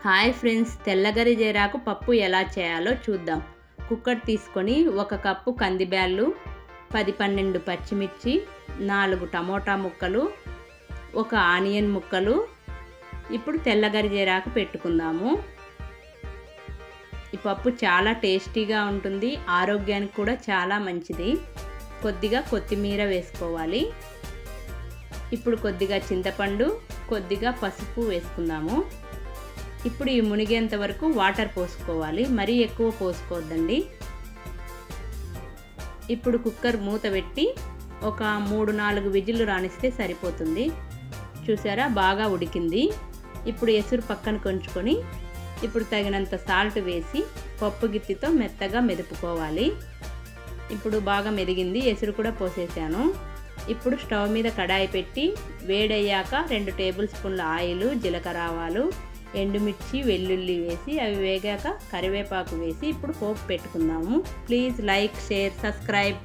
Hi friends, తెల్లగరి జీరాకు పప్పు ఎలా చేయాలో చూద్దాం. కుక్కర్ తీసుకొని 1 కప్పు కందిబ్యాళ్ళు, 10-12 పచ్చిమిర్చి, 4 టమోటా ముక్కలు, 1 ఆనియన్ ముక్కలు. ఇప్పుడు తెల్లగరి జీరాకు పెట్టుకుందాము. ఈ పప్పు చాలా టేస్టీగా ఉంటుంది, ఆరోగ్యానికి కూడా చాలా మంచిది. కొద్దిగా కొత్తిమీర వేసుకోవాలి. ఇప్పుడు కొద్దిగా చింతపండు, కొద్దిగా పసుపు వేసుకుందాము. ఇప్పుడు ఈ మునిగేంత వరకు వాటర్ పోసుకోవాలి, మరీ ఎక్కువ పోసుకోవద్దండి. ఇప్పుడు కుక్కర్ మూత పెట్టి ఒక 3-4 విజిల్లు రానిస్తే సరిపోతుంది. చూసారా, బాగా ఉడికింది. ఇప్పుడు ఎసురు పక్కన కొంచుకొని ఇప్పుడు తగినంత సాల్ట్ వేసి పప్పు గిత్తితో మెత్తగా మెదుపుకోవాలి. ఇప్పుడు బాగా మెదిగింది, ఎసురు కూడా పోసేసాను. ఇప్పుడు స్టవ్ మీద కడాయి పెట్టి వేడయ్యాక 2 టేబుల్ స్పూన్ల ఆయిల్, జీలకర్ర ఆవాలు, ఎండుమిర్చి, వెల్లుల్లి వేసి అవి వేగాక కరివేపాకు వేసి ఇప్పుడు పోపు పెట్టుకుందాము. Please like, share, subscribe.